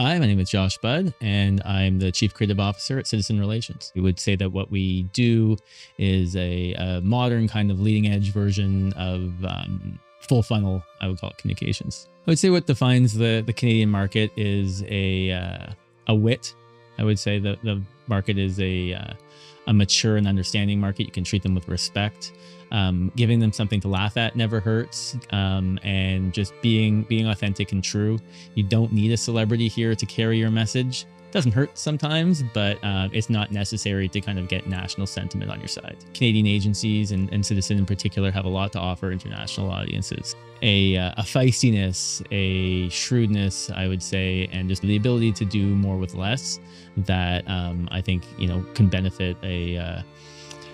Hi, my name is Josh Budd, and I'm the Chief Creative Officer at Citizen Relations. We would say that what we do is a modern kind of leading edge version of full funnel, I would call it, communications. I would say what defines the Canadian market is a wit. I would say that the market is a mature and understanding market. You can treat them with respect. Giving them something to laugh at never hurts, and just being authentic and true. You don't need a celebrity here to carry your message. It doesn't hurt sometimes, but it's not necessary to kind of get national sentiment on your side. Canadian agencies and Citizen in particular have a lot to offer international audiences. A feistiness, a shrewdness, I would say, and just the ability to do more with less that I think can benefit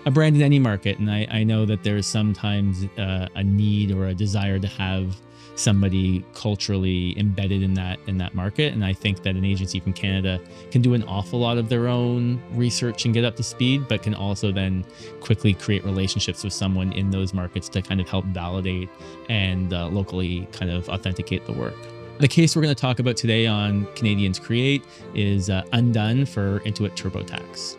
a brand in any market. And I know that there's sometimes a need or a desire to have somebody culturally embedded in that market. And I think that an agency from Canada can do an awful lot of their own research and get up to speed, but can also then quickly create relationships with someone in those markets to kind of help validate and locally kind of authenticate the work. The case we're going to talk about today on Canadians Create is Undone for Intuit TurboTax.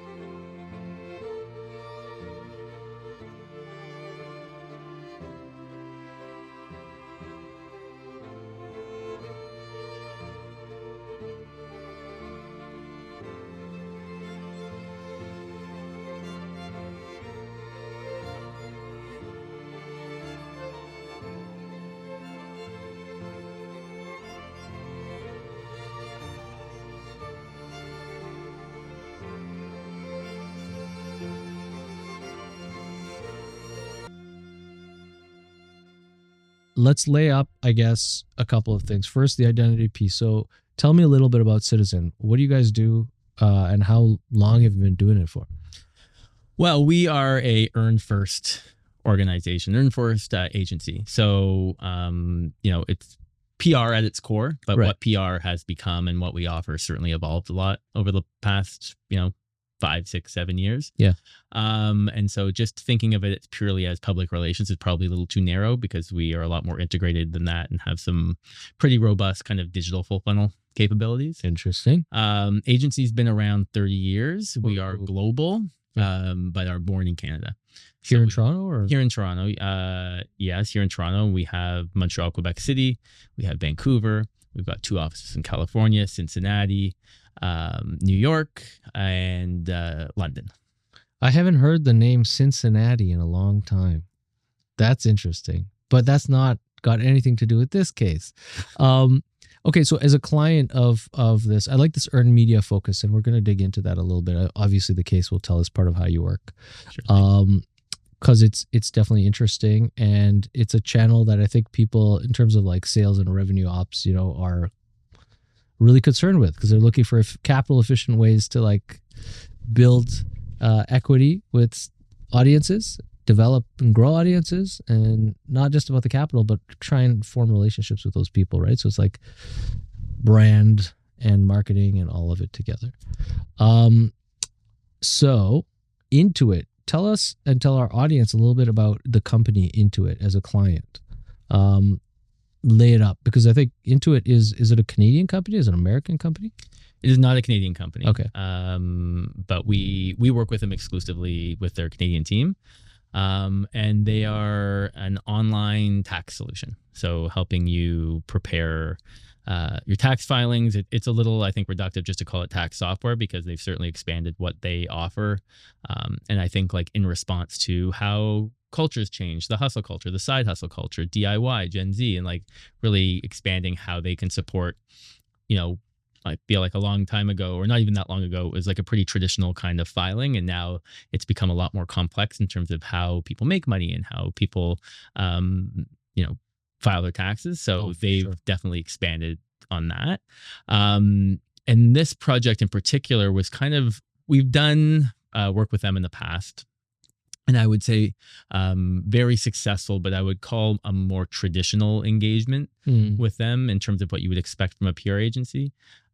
Let's lay up, I guess, a couple of things. First, the identity piece. So tell me a little bit about Citizen. What do you guys do, and how long have you been doing it for? Well, we are a earn first organization, earn first agency. So, it's PR at its core, but Right. what PR has become and what we offer certainly evolved a lot over the past, 5, 6, 7 years. Yeah. And so just thinking of it purely as public relations is probably a little too narrow, because we are a lot more integrated than that and have some pretty robust kind of digital full funnel capabilities. Interesting. Agency's been around 30 years. We are global, but are born in Canada. Here in Toronto, or? Here in Toronto. Yes, here in Toronto. We have Montreal, Quebec City. We have Vancouver. We've got 2 offices in California, Cincinnati, New York, and London. I haven't heard the name Cincinnati in a long time. That's interesting, but that's not got anything to do with this case. Okay, so as a client of this, I like this earned media focus, and we're going to dig into that a little bit. Obviously, the case will tell us part of how you work, because it's definitely interesting, and it's a channel that I think people, in terms of like sales and revenue ops, are really concerned with, because they're looking for capital efficient ways to like build equity with audiences, develop and grow audiences, and not just about the capital, but try and form relationships with those people, right? So it's like brand and marketing and all of it together. So Intuit, tell us and tell our audience a little bit about the company Intuit as a client. Lay it up, because I think Intuit is it a Canadian company? Is it an American company? It is not a Canadian company. Okay. But we work with them exclusively with their Canadian team. And they are an online tax solution. So helping you prepare your tax filings. It's a little, I think, reductive just to call it tax software, because they've certainly expanded what they offer. And I think like in response to how cultures change, the hustle culture, the side hustle culture, DIY, Gen Z, and like really expanding how they can support, I feel like a long time ago, or not even that long ago, it was like a pretty traditional kind of filing. And now it's become a lot more complex in terms of how people make money and how people, file their taxes. So they've definitely expanded on that. And this project in particular was we've done work with them in the past. And I would say very successful, but I would call a more traditional engagement with them in terms of what you would expect from a PR agency.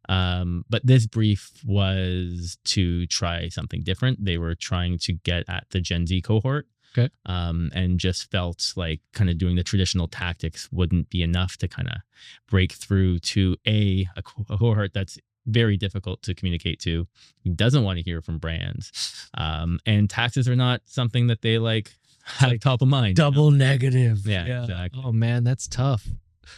But this brief was to try something different. They were trying to get at the Gen Z cohort. Okay. And just felt like kind of doing the traditional tactics wouldn't be enough to kind of break through to a cohort that's very difficult to communicate to, who doesn't want to hear from brands. And taxes are not something that they like have top of mind. Double negative. Yeah, exactly. Oh man, that's tough.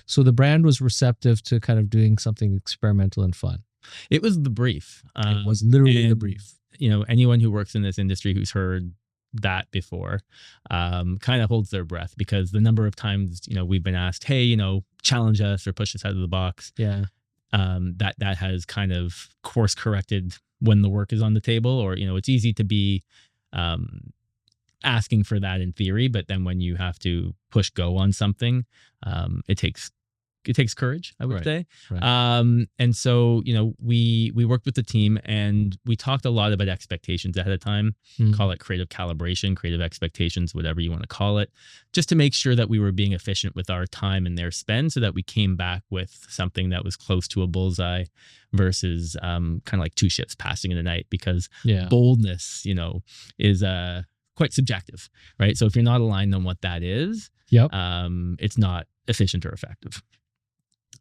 So the brand was receptive to kind of doing something experimental and fun. It was the brief. It was literally the brief. You know, anyone who works in this industry who's heard that before kind of holds their breath, because the number of times, you know, we've been asked, hey, you know, challenge us or push us out of the box. Yeah. That has kind of course corrected when the work is on the table. Or, you know, it's easy to be asking for that in theory, but then when you have to push go on something, it takes courage, I would say. Right. And so, you know, we worked with the team and we talked a lot about expectations ahead of time. Call it creative calibration, creative expectations, whatever you want to call it, just to make sure that we were being efficient with our time and their spend, so that we came back with something that was close to a bullseye versus kind of like two ships passing in the night, because boldness, you know, is quite subjective, right? So if you're not aligned on what that is, it's not efficient or effective.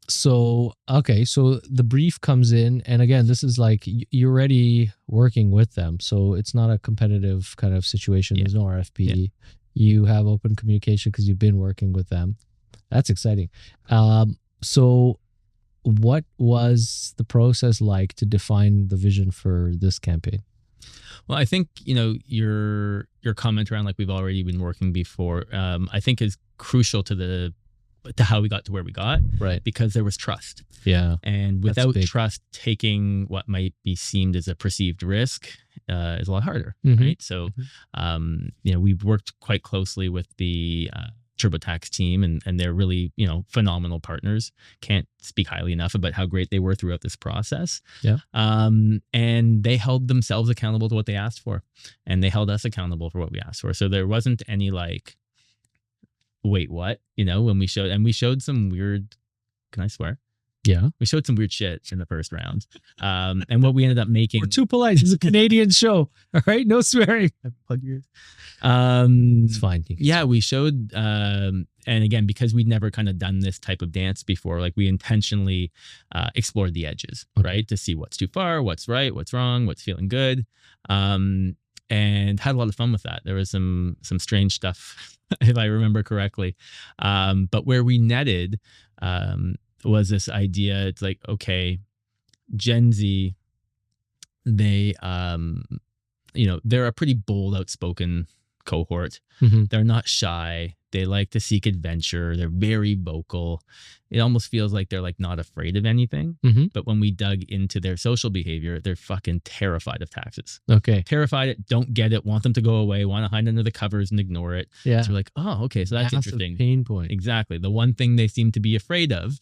So, okay. So the brief comes in, and again, this is like you're already working with them. So it's not a competitive kind of situation. There's no RFP. Yeah. You have open communication because you've been working with them. That's exciting. So what was the process like to define the vision for this campaign? Well, I think, you know, your comment around like we've already been working before, I think is crucial to how we got to where we got, right? Because there was trust. Yeah. And without trust, taking what might be seen as a perceived risk is a lot harder, right? So, you know, we've worked quite closely with the TurboTax team, and they're really, you know, phenomenal partners. Can't speak highly enough about how great they were throughout this process. Yeah. And they held themselves accountable to what they asked for, and they held us accountable for what we asked for. So there wasn't any like, wait, what? You know, when we showed some weird, can I swear? Yeah. We showed some weird shit in the first round. And what we ended up making. We're too polite. It's a Canadian show. All right. No swearing. Plug yours. It's fine. Yeah. We showed, and again, because we'd never kind of done this type of dance before, like we intentionally explored the edges, right? To see what's too far, what's right, what's wrong, what's feeling good. And had a lot of fun with that. There was some strange stuff, if I remember correctly. But where we netted was this idea. It's like, okay, Gen Z, they, you know, they're a pretty bold, outspoken cohort. They're not shy. They like to seek adventure. They're very vocal. It almost feels like they're like not afraid of anything. But when we dug into their social behavior, they're fucking terrified of taxes. Okay. Terrified, don't get it, want them to go away, want to hide under the covers and ignore it. Yeah. So we're like, oh, okay, so that's interesting. Pain point. Exactly. The one thing they seem to be afraid of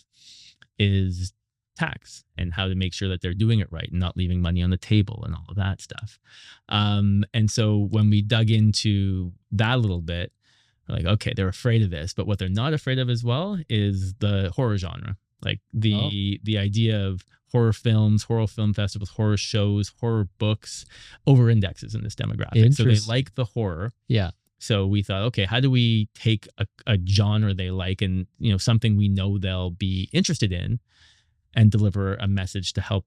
is tax, and how to make sure that they're doing it right and not leaving money on the table and all of that stuff. And so when we dug into that a little bit, we're like, okay, they're afraid of this, but what they're not afraid of as well is the horror genre. Like the idea of horror films, horror film festivals, horror shows, horror books over indexes in this demographic. So they like the horror. Yeah. So we thought, okay, how do we take a genre they like, and, you know, something we know they'll be interested in, and deliver a message to help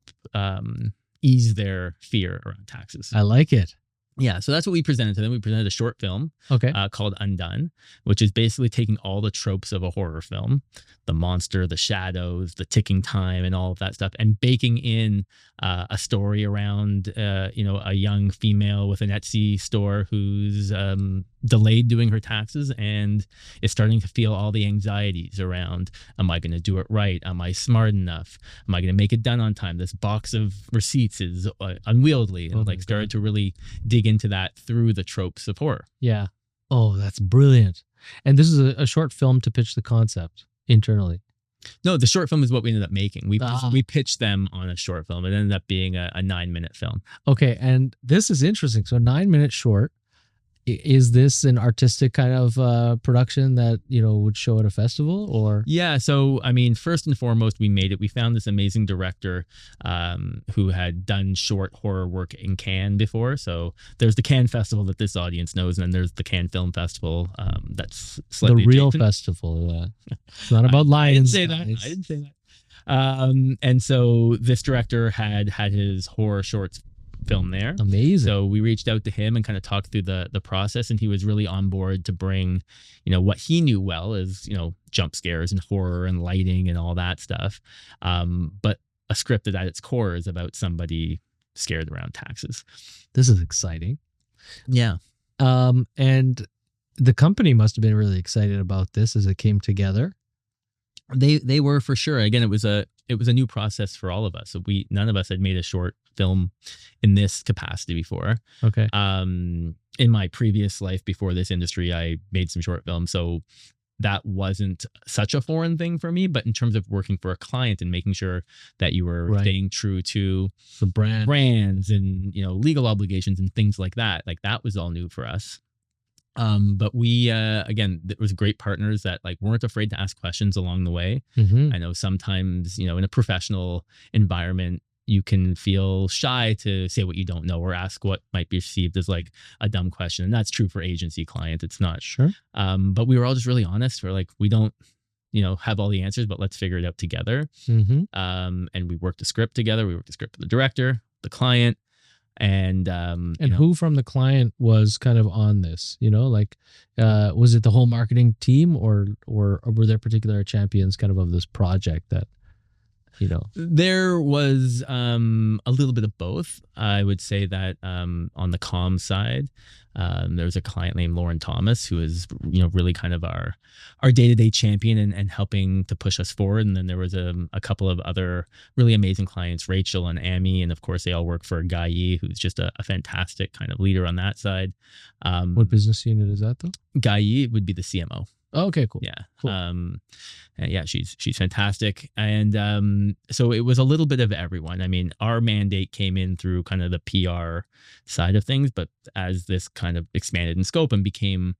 ease their fear around taxes. I like it. Yeah, so that's what we presented to them. We presented a short film called Undone, which is basically taking all the tropes of a horror film, the monster, the shadows, the ticking time, and all of that stuff, and baking in a story around, you know, a young female with an Etsy store who's delayed doing her taxes and is starting to feel all the anxieties around, am I going to do it right? Am I smart enough? Am I going to make it done on time? This box of receipts is unwieldy, and started to really dig into that through the tropes of horror. Yeah. Oh, that's brilliant. And this is a short film to pitch the concept internally. No, the short film is what we ended up making. We pitched them on a short film. It ended up being a 9-minute film. Okay. And this is interesting. So 9-minute short. Is this an artistic kind of production that would show at a festival, or? Yeah. So, I mean, first and foremost, we made it. We found this amazing director who had done short horror work in Cannes before. So there's the Cannes Festival that this audience knows, and then there's the Cannes Film Festival that's slightly the real adjacent. festival. It's not about lions. I didn't say that. And so this director had his horror shorts film there. Amazing. So we reached out to him and kind of talked through the process, and he was really on board to bring, what he knew well is, jump scares and horror and lighting and all that stuff. But a script that at its core is about somebody scared around taxes. This is exciting. Yeah. And the company must have been really excited about this as it came together. They were, for sure. Again, it was a new process for all of us. So none of us had made a short film in this capacity before. Okay. In my previous life before this industry, I made some short films. So that wasn't such a foreign thing for me. But in terms of working for a client and making sure that you were staying true to the brands and, legal obligations and things like that was all new for us. But we, again, there was great partners that weren't afraid to ask questions along the way. Mm-hmm. I know sometimes, in a professional environment, you can feel shy to say what you don't know or ask what might be perceived as a dumb question. And that's true for agency client. It's not. Sure. But we were all just really honest. We're we don't, have all the answers, but let's figure it out together. Mm-hmm. And we worked the script together. We worked the script with the director, the client. And who from the client was kind of on this, was it the whole marketing team or were there particular champions kind of this project that, There was a little bit of both. I would say that on the comm side, there was a client named Lauren Thomas who is, really kind of our day-to-day champion and helping to push us forward. And then there was a couple of other really amazing clients, Rachel and Amy. And of course, they all work for Guy Yi, who's just a fantastic kind of leader on that side. What business unit is that though? Guy Yi would be the CMO. Oh, okay, cool. Yeah. Cool. Yeah, she's fantastic. And so it was a little bit of everyone. I mean, our mandate came in through kind of the PR side of things, but as this kind of expanded in scope and became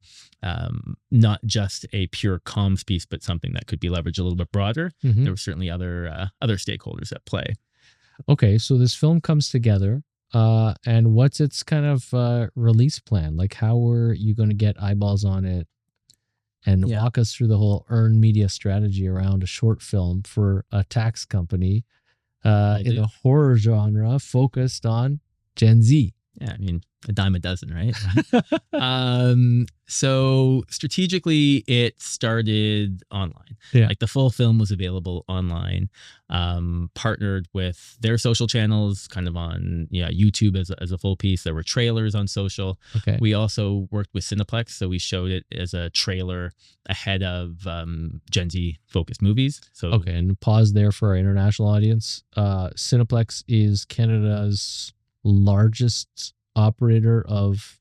not just a pure comms piece, but something that could be leveraged a little bit broader, Mm-hmm. there were certainly other stakeholders at play. Okay, so this film comes together. And what's its kind of release plan? How are you going to get eyeballs on it? And walk us through the whole earned media strategy around a short film for a tax company in the horror genre focused on Gen Z. Yeah, I mean, a dime a dozen, right? So strategically, it started online. Yeah. The full film was available online, partnered with their social channels, kind of on YouTube as a full piece. There were trailers on social. Okay. We also worked with Cineplex, so we showed it as a trailer ahead of Gen Z focused movies. So okay, and pause there for our international audience. Cineplex is Canada's largest operator of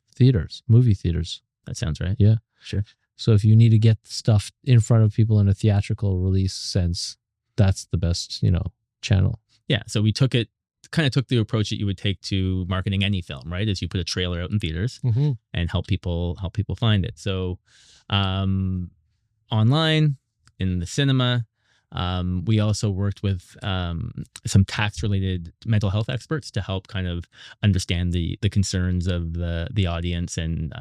movie theaters. that sounds right. Yeah. Sure. So if you need to get stuff in front of people in a theatrical release sense, that's the best, channel. Yeah. So we took the approach that you would take to marketing any film, right? As you put a trailer out in theaters Mm-hmm. and help people find it. So online, in the cinema, we also worked with some tax-related mental health experts to help kind of understand the concerns of the audience and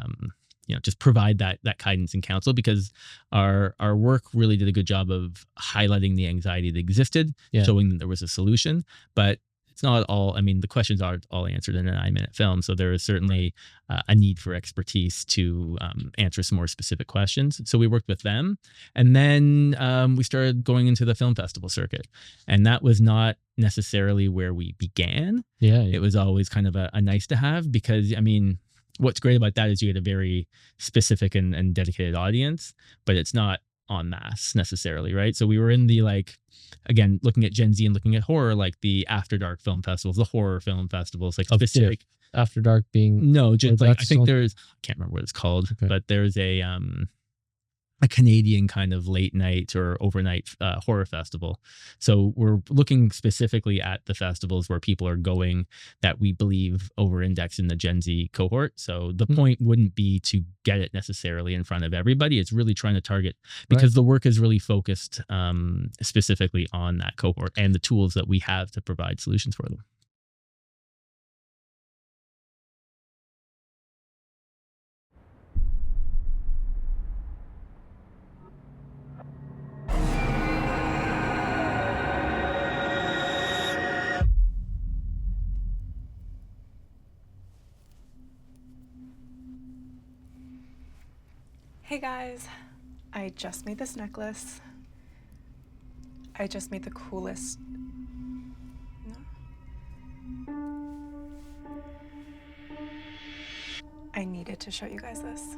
just provide that guidance and counsel, because our work really did a good job of highlighting the anxiety that existed, showing that there was a solution, but it's not all. I mean, the questions aren't all answered in a 9-minute film, so there is certainly a need for expertise to answer some more specific questions. So we worked with them, and then we started going into the film festival circuit, and that was not necessarily where we began. Yeah. It was always kind of a nice to have, because I mean, what's great about that is you get a very specific and dedicated audience, but it's not en masse necessarily, right? So we were in the again, looking at Gen Z and looking at horror, the After Dark film festivals, the horror film festivals, specific. After Dark being No, just I think there's, I can't remember what it's called, Okay. but there's a a Canadian kind of late night or overnight horror festival. So we're looking specifically at the festivals where people are going that we believe over index in the Gen Z cohort. So the point wouldn't be to get it necessarily in front of everybody. It's really trying to target, because the work is really focused specifically on that cohort and the tools that we have to provide solutions for them. Hey guys, I just made this necklace. I just made the coolest. No. I needed to show you guys this.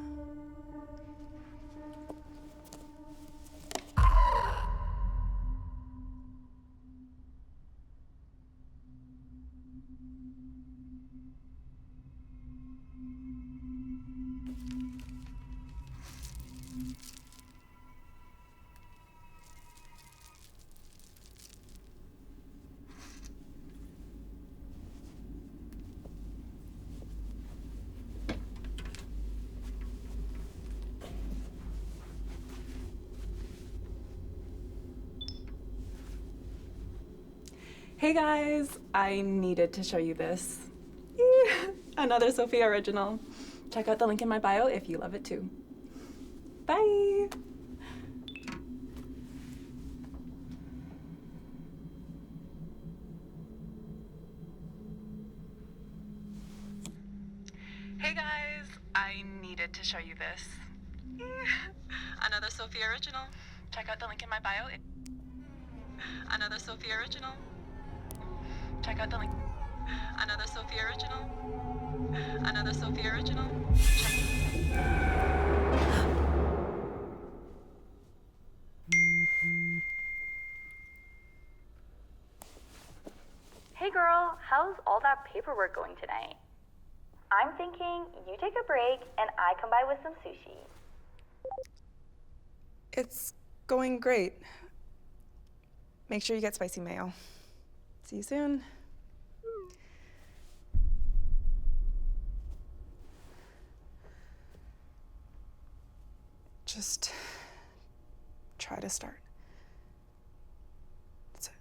Hey guys, I needed to show you this. Another Sophia original. Check out the link in my bio if you love it too. Bye. Hey guys, I needed to show you this. Another Sophia original. Check out the link in my bio. Another Sophia original. Check out the link. Another Sophia original. Another Sophia original. Hey girl, how's all that paperwork going tonight? I'm thinking you take a break and I come by with some sushi. It's going great. Make sure you get spicy mayo. See you soon. Just try to start. That's it.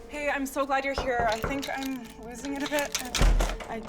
Hey, I'm so glad you're here. I think I'm losing it a bit. I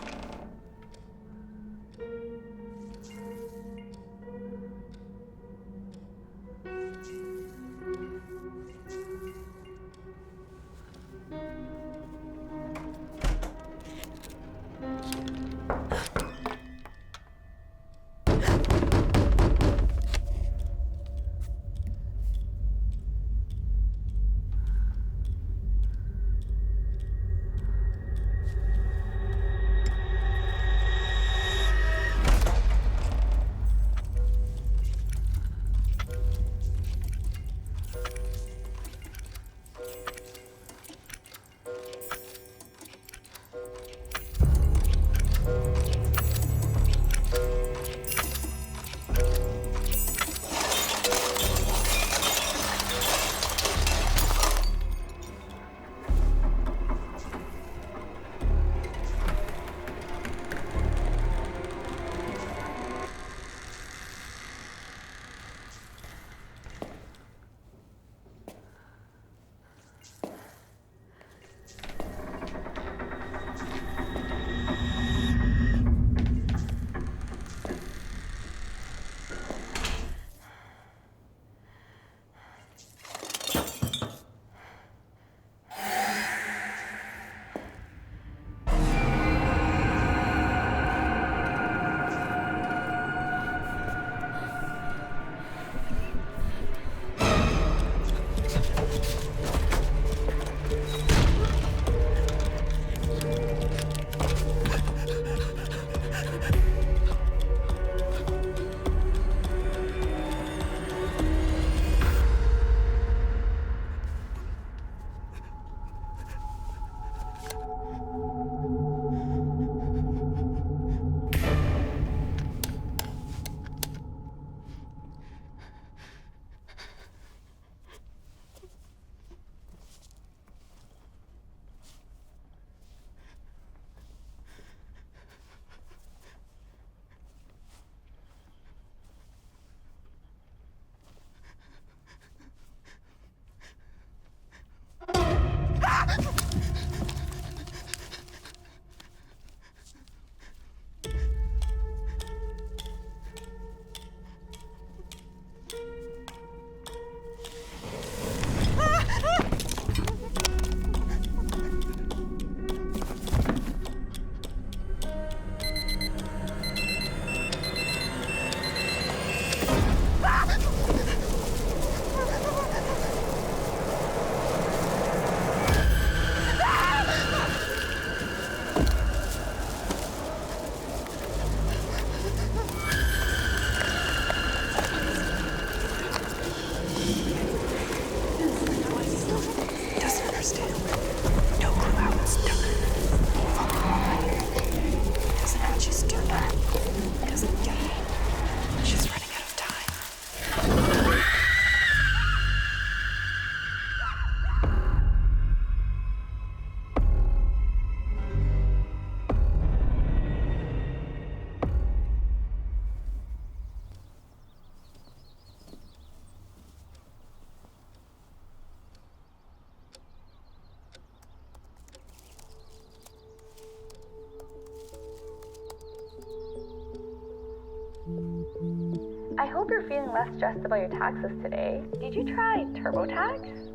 I hope you're feeling less stressed about your taxes today. Did you try TurboTax?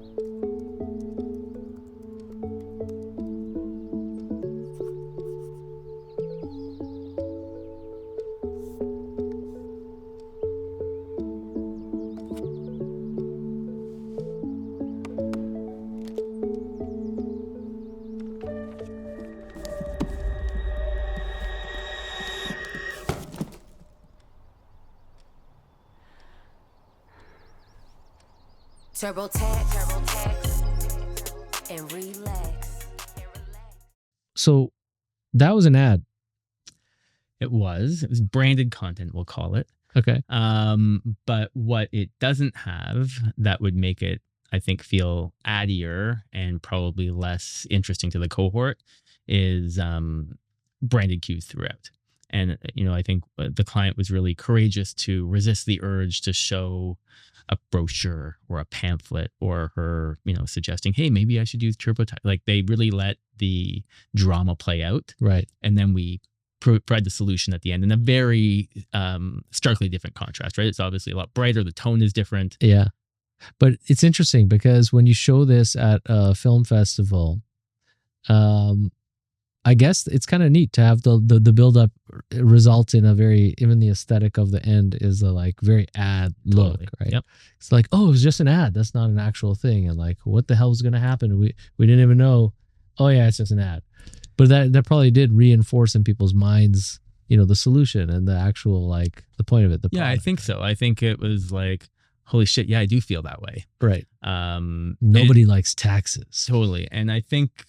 TurboTax, and relax. So that was an ad. It was branded content, we'll call it. Okay. But what it doesn't have that would make it, I think, feel addier and probably less interesting to the cohort is branded cues throughout. And, I think the client was really courageous to resist the urge to show a brochure or a pamphlet or her, suggesting, hey, maybe I should use TurboTax. Like, they really let the drama play out. Right. And then we provide the solution at the end in a very starkly different contrast, right? It's obviously a lot brighter. The tone is different. Yeah. But it's interesting because when you show this at a film festival, I guess it's kind of neat to have the build up result in a even the aesthetic of the end is a like very ad look, Totally. right? Yep. It's like, oh, it was just an ad. That's not an actual thing. And like, what the hell is going to happen? We didn't even know. Oh yeah, it's just an ad. But that probably did reinforce in people's minds, the solution and the actual like the point of it. Yeah, I think so. I think it was like, holy shit, yeah, I do feel that way. Right. Nobody likes taxes. Totally. And I think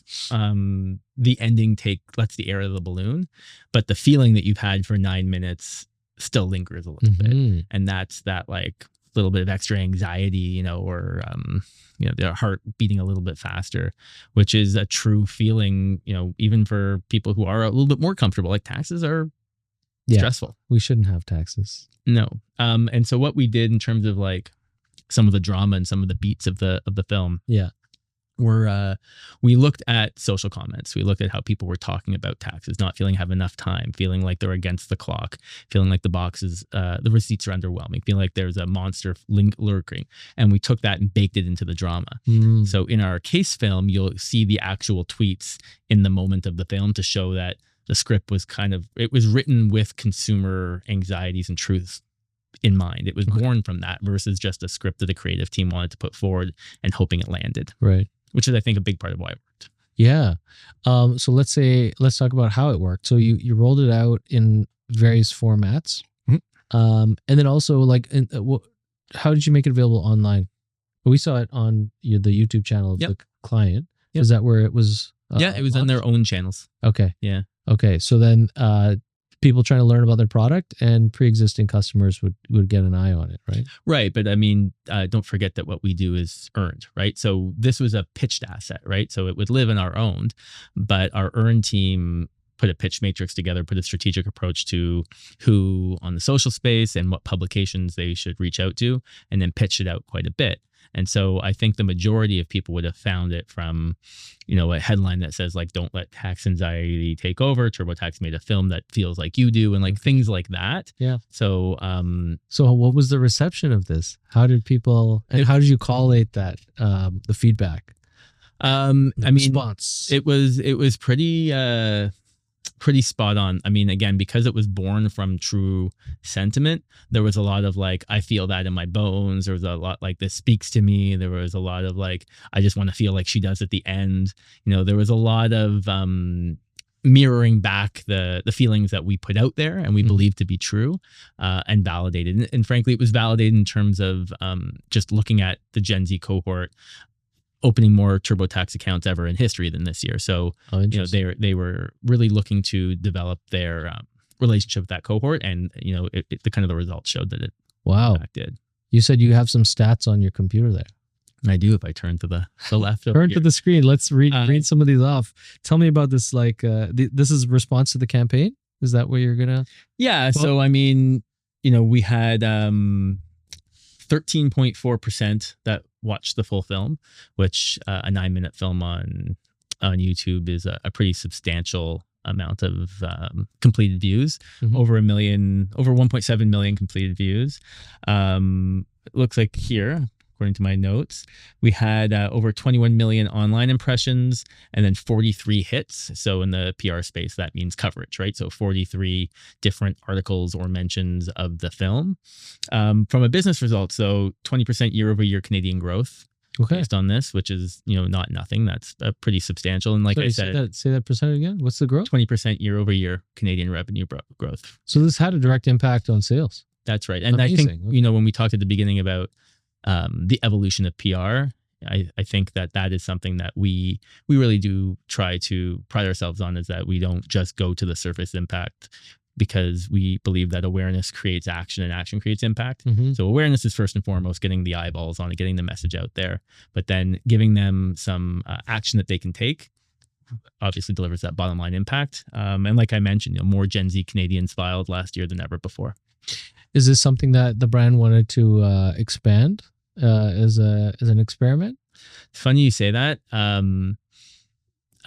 the ending lets the air of the balloon, but the feeling that you've had for 9 minutes still lingers a little bit. And that's that like little bit of extra anxiety, or their heart beating a little bit faster, which is a true feeling, even for people who are a little bit more comfortable. Like, taxes are stressful. We shouldn't have taxes. No. And so what we did in terms of like some of the drama and some of the beats of the film, we looked at social comments. We looked at how people were talking about taxes, not feeling have enough time, feeling like they're against the clock, feeling like the boxes, the receipts are underwhelming, feeling like there's a monster lurking. And we took that and baked it into the drama. So in our case film, you'll see the actual tweets in the moment of the film to show that the script was it was written with consumer anxieties and truths in mind. It was born from that versus just a script that the creative team wanted to put forward and hoping it landed. Right. Which is, I think, a big part of why it worked. Yeah. So let's talk about how it worked. So you rolled it out in various formats. And then also like, how did you make it available online? We saw it on the YouTube channel of the client. Yep. Is that where it was? It was on their own channels. Okay. Yeah. Okay. So then people trying to learn about their product and pre-existing customers would get an eye on it, right? Right. But I mean, don't forget that what we do is earned, right? So this was a pitched asset, right? So it would live in our owned, but our earned team put a pitch matrix together, put a strategic approach to who on the social space and what publications they should reach out to, and then pitched it out quite a bit. And so I think the majority of people would have found it from, a headline that says like, don't let tax anxiety take over. TurboTax made a film that feels like you do, and like things like that. Yeah. So, so what was the reception of this? How did people, and how did you collate that, the feedback? Response. It was pretty spot on. I mean, again, because it was born from true sentiment, there was a lot of like, I feel that in my bones. There was a lot like, this speaks to me. There was a lot of like, I just want to feel like she does at the end. There was a lot of mirroring back the feelings that we put out there and we believe to be true and validated. And frankly, it was validated in terms of just looking at the Gen Z cohort opening more TurboTax accounts ever in history than this year. So, they were really looking to develop their relationship with that cohort, and the kind of the results showed that it did. You said you have some stats on your computer there. I do. If I turn to the left, turn to the screen. Let's read some of these off. Tell me about this. Like, this is response to the campaign. Is that what you're gonna? Yeah. So I mean, we had 13.4% that watched the full film, which a 9-minute film on YouTube is a pretty substantial amount of completed views, Mhm. over 1.7 million completed views. It looks like here, according to my notes, we had over 21 million online impressions and then 43 hits. So in the PR space, that means coverage, right? So 43 different articles or mentions of the film. From a business result, so 20% year over year Canadian growth. Okay. Based on this, which is not nothing. That's pretty substantial. And like Sorry, I said, say that percentage again. What's the growth? 20% year over year Canadian revenue growth. So this had a direct impact on sales. That's right. And Amazing. I think Okay. when we talked at the beginning about the evolution of PR, I think that is something that we really do try to pride ourselves on, is that we don't just go to the surface impact, because we believe that awareness creates action and action creates impact. Mhm. So awareness is first and foremost getting the eyeballs on it, getting the message out there, but then giving them some action that they can take obviously delivers that bottom line impact. And like I mentioned, more Gen Z Canadians filed last year than ever before. Is this something that the brand wanted to expand as an experiment? It's funny you say that.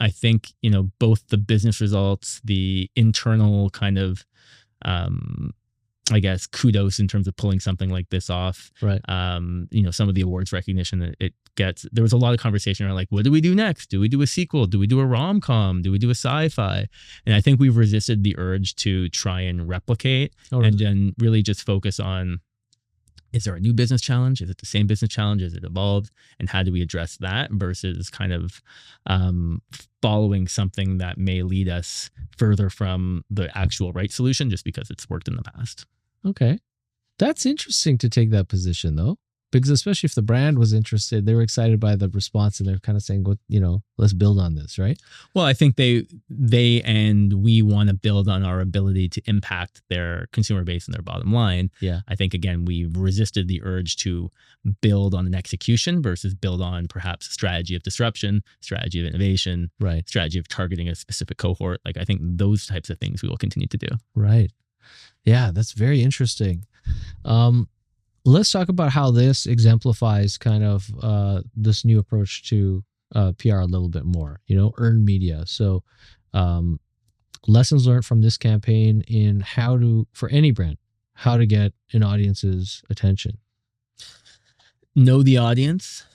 I think, both the business results, the internal kind of, I guess, kudos in terms of pulling something like this off. Right. Some of the awards recognition that it gets. There was a lot of conversation around, like, what do we do next? Do we do a sequel? Do we do a rom-com? Do we do a sci-fi? And I think we've resisted the urge to try and replicate and then really just focus on, is there a new business challenge? Is it the same business challenge? Is it evolved? And how do we address that versus kind of following something that may lead us further from the actual right solution just because it's worked in the past? Okay. That's interesting to take that position, though, because especially if the brand was interested, they were excited by the response and they're kind of saying, let's build on this, right? Well, I think they and we want to build on our ability to impact their consumer base and their bottom line. Yeah. I think, again, we've resisted the urge to build on an execution versus build on perhaps a strategy of disruption, strategy of innovation, Right. strategy of targeting a specific cohort. Like, I think those types of things we will continue to do. Right. Yeah, that's very interesting. Let's talk about how this exemplifies kind of this new approach to PR a little bit more, earned media. So lessons learned from this campaign in for any brand, how to get an audience's attention. Know the audience,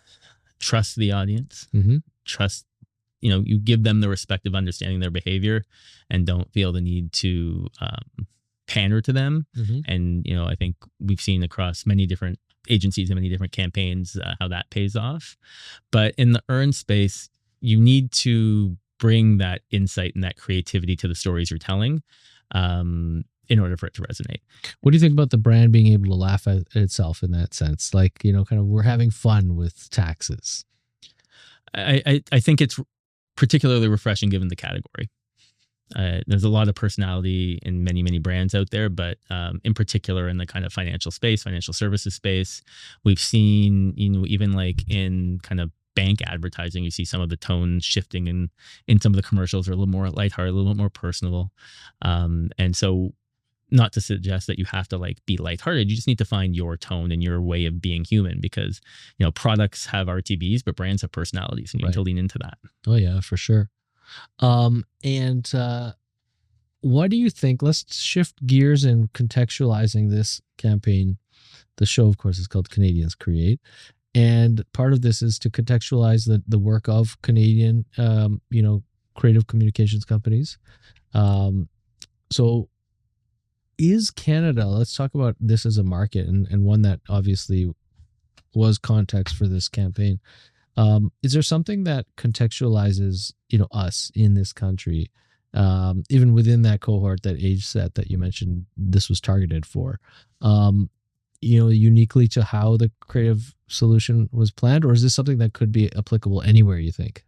trust the audience, Mm-hmm. trust, you give them the respect of understanding their behavior and don't feel the need to pander to them. Mm-hmm. And, I think we've seen across many different agencies and many different campaigns how that pays off. But in the earned space, you need to bring that insight and that creativity to the stories you're telling in order for it to resonate. What do you think about the brand being able to laugh at itself in that sense? Like, kind of we're having fun with taxes. I think it's particularly refreshing given the category. There's a lot of personality in many, many brands out there, but in particular in the kind of financial services space, we've seen, even like in kind of bank advertising, you see some of the tone shifting in some of the commercials are a little more lighthearted, a little bit more personal. And so, not to suggest that you have to be lighthearted, you just need to find your tone and your way of being human, because, products have RTBs, but brands have personalities, and you need to lean into that. Oh yeah, for sure. And what do you think? Let's shift gears in contextualizing this campaign. The show, of course, is called Canadians Create. And part of this is to contextualize the work of Canadian, creative communications companies. So is Canada, let's talk about this as a market and one that obviously was context for this campaign. Is there something that contextualizes, us in this country, even within that cohort, that age set that you mentioned this was targeted for, uniquely to how the creative solution was planned? Or is this something that could be applicable anywhere, you think?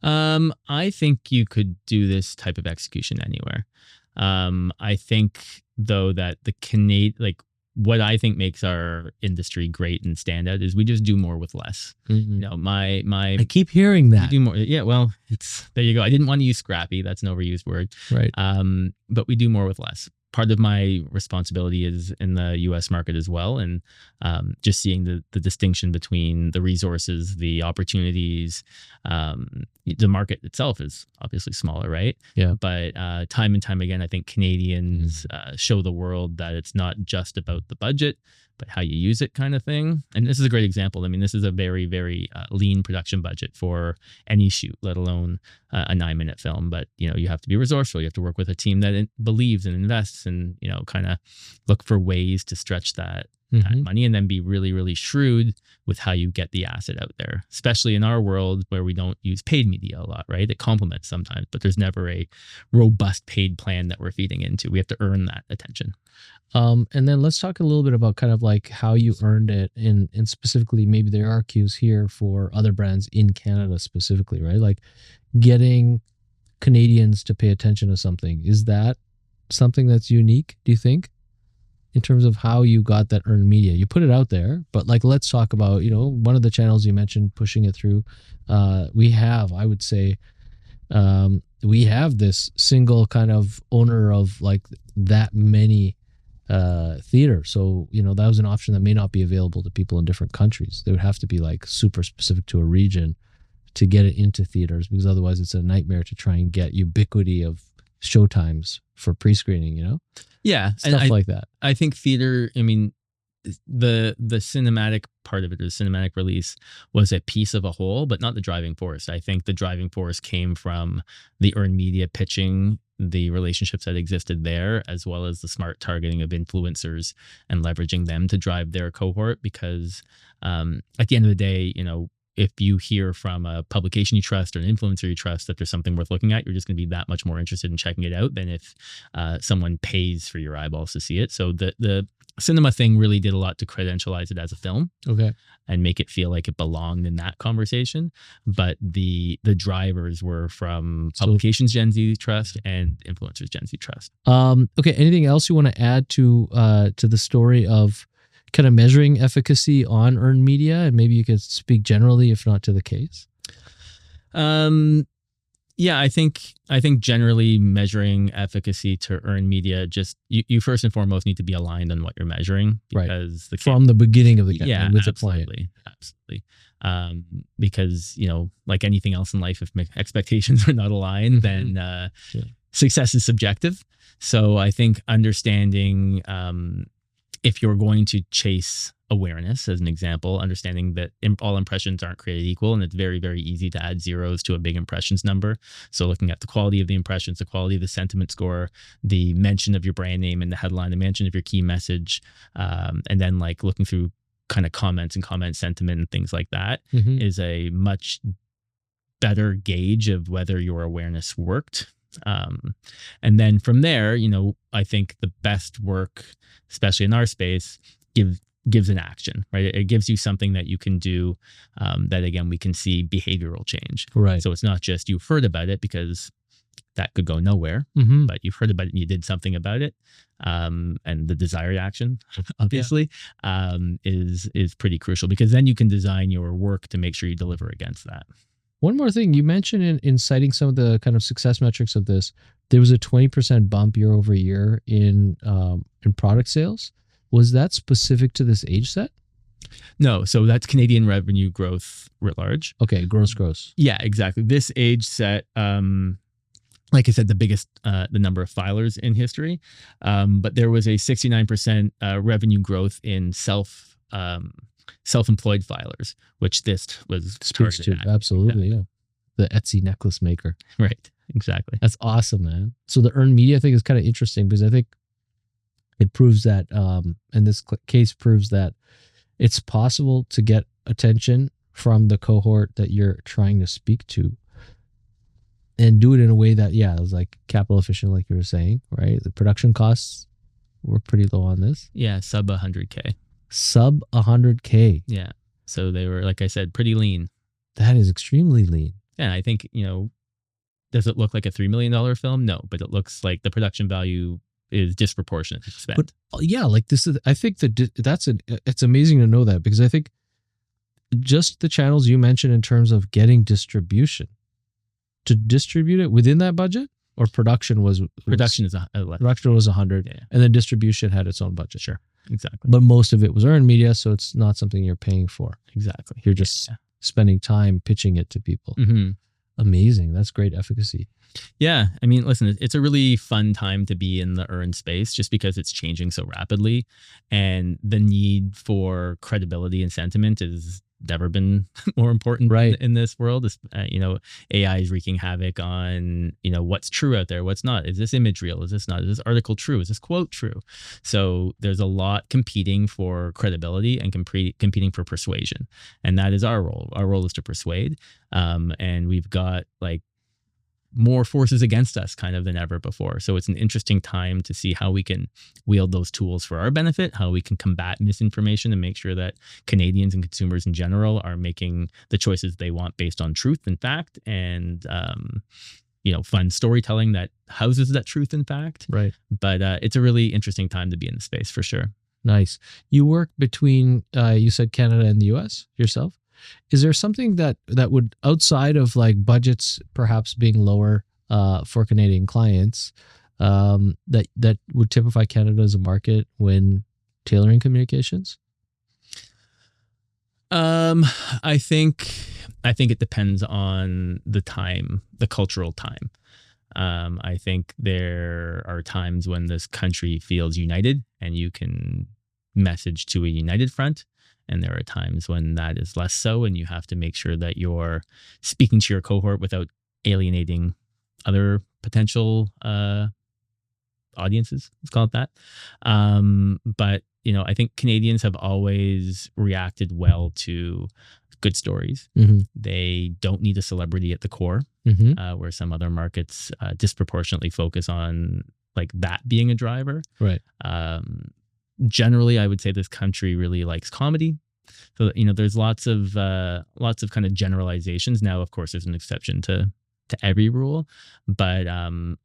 I think you could do this type of execution anywhere. I think, though, that what I think makes our industry great and stand out is we just do more with less. Mm-hmm. I keep hearing that. We do more. Yeah, well, there you go. I didn't want to use scrappy. That's an overused word. Right. But we do more with less. part of my responsibility is in the U.S. market as well, and just seeing the distinction between the resources, the opportunities. The market itself is obviously smaller, right? Yeah. But time and time again, I think Canadians show the world that it's not just about the budget, but how you use it, kind of thing. And this is a great example. I mean, this is a very, very lean production budget for any shoot, let alone a 9-minute film. But, you have to be resourceful. You have to work with a team that believes and invests and, kind of look for ways to stretch that money, and then be really, really shrewd with how you get the asset out there, especially in our world where we don't use paid media a lot, right? It complements sometimes, but there's never a robust paid plan that we're feeding into. We have to earn that attention. And then let's talk a little bit about kind of like how you earned it, and specifically maybe there are cues here for other brands in Canada specifically, right? Like getting Canadians to pay attention to something. Is that something that's unique, do you think? In terms of how you got that earned media, you put it out there, but like, let's talk about, one of the channels you mentioned pushing it through. We have this single kind of owner of like that many theater. So, that was an option that may not be available to people in different countries. They would have to be like super specific to a region to get it into theaters, because otherwise it's a nightmare to try and get ubiquity of showtimes for pre-screening, Yeah. Stuff like that. I think theater, I mean, the cinematic part of it, or the cinematic release, was a piece of a whole, but not the driving force. I think the driving force came from the earned media pitching, the relationships that existed there, as well as the smart targeting of influencers and leveraging them to drive their cohort. Because at the end of the day, if you hear from a publication you trust or an influencer you trust that there's something worth looking at, you're just going to be that much more interested in checking it out than if someone pays for your eyeballs to see it. So the cinema thing really did a lot to credentialize it as a film. Okay. And make it feel like it belonged in that conversation. But the drivers were from publications Gen Z trust and influencers Gen Z trust. Okay. Anything else you want to add to the story of kind of measuring efficacy on earned media? And maybe you could speak generally, if not to the case. Yeah, I think generally measuring efficacy to earn media, just you first and foremost need to be aligned on what you're measuring, because from the beginning of the campaign with absolutely. Because like anything else in life, if expectations are not aligned, then success is subjective. So I think understanding if you're going to chase awareness, as an example, understanding that all impressions aren't created equal, and it's very, very easy to add zeros to a big impressions number. So looking at the quality of the impressions, the quality of the sentiment score, the mention of your brand name in the headline, the mention of your key message, and then like looking through kind of comments and comment sentiment and things like that is a much better gauge of whether your awareness worked. And then from there, I think the best work, especially in our space, gives an action, right? It gives you something that you can do that, again, we can see behavioral change. Right. So it's not just you've heard about it, because that could go nowhere, but you've heard about it and you did something about it. And the desired action, obviously, is pretty crucial, because then you can design your work to make sure you deliver against that. One more thing you mentioned in citing some of the kind of success metrics of this, there was a 20% bump year over year in product sales. Was that specific to this age set? No, so that's Canadian revenue growth writ large. Okay, gross. Yeah, exactly. This age set, like I said, the biggest, the number of filers in history, but there was a 69% revenue growth in self-employed filers, which this was targeted at. Absolutely, yeah. The Etsy necklace maker. Right, exactly. That's awesome, man. So the earned media thing is kind of interesting, because I think it proves that, and this case proves that it's possible to get attention from the cohort that you're trying to speak to, and do it in a way that, it was like capital efficient, like you were saying, right? The production costs were pretty low on this. Yeah, sub 100K. Sub 100K. Yeah. So they were, like I said, pretty lean. That is extremely lean. Yeah, I think, does it look like a $3 million film? No, but it looks like the production value is disproportionate to spend. But like this is, I think it's amazing to know that, because I think just the channels you mentioned in terms of getting distribution, to distribute it within that budget, Or production was Production is less. production was 100, Yeah. and then distribution had its own budget. Sure, exactly. But most of it was earned media, so it's not something you're paying for. Exactly. You're just spending time pitching it to people. Mm-hmm. Amazing. That's great efficacy. Yeah. I mean, listen, it's a really fun time to be in the earned space just because it's changing so rapidly. And the need for credibility and sentiment has never been more important Right. in this world. AI is wreaking havoc on, what's true out there, what's not. Is this image real? Is this not? Is this article true? Is this quote true? So there's a lot competing for credibility and competing for persuasion. And that is our role. Our role is to persuade. And we've got more forces against us kind of than ever before. So it's an interesting time to see how we can wield those tools for our benefit, how we can combat misinformation and make sure that Canadians and consumers in general are making the choices they want based on truth and fact and, fun storytelling that houses that truth and fact. Right. But it's a really interesting time to be in the space for sure. Nice. You work between, you said Canada and the US yourself. Is there something that would, outside of budgets perhaps being lower for Canadian clients, that would typify Canada as a market when tailoring communications? I think it depends on the time, the cultural time. I think there are times when this country feels united and you can message to a united front. And there are times when that is less so, and you have to make sure that you're speaking to your cohort without alienating other potential audiences. Let's call it that. But I think Canadians have always reacted well to good stories. Mm-hmm. They don't need a celebrity at the core, Mm-hmm. where some other markets disproportionately focus on that being a driver. Right. Generally, I would say this country really likes comedy. So, there's lots of kind of generalizations. Now, of course, there's an exception to every rule, but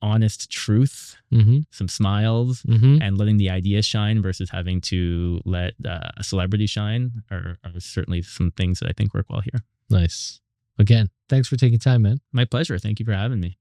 honest truth, Mm-hmm. some smiles, Mm-hmm. and letting the idea shine versus having to let a celebrity shine are certainly some things that I think work well here. Nice. Again, thanks for taking time, man. My pleasure. Thank you for having me.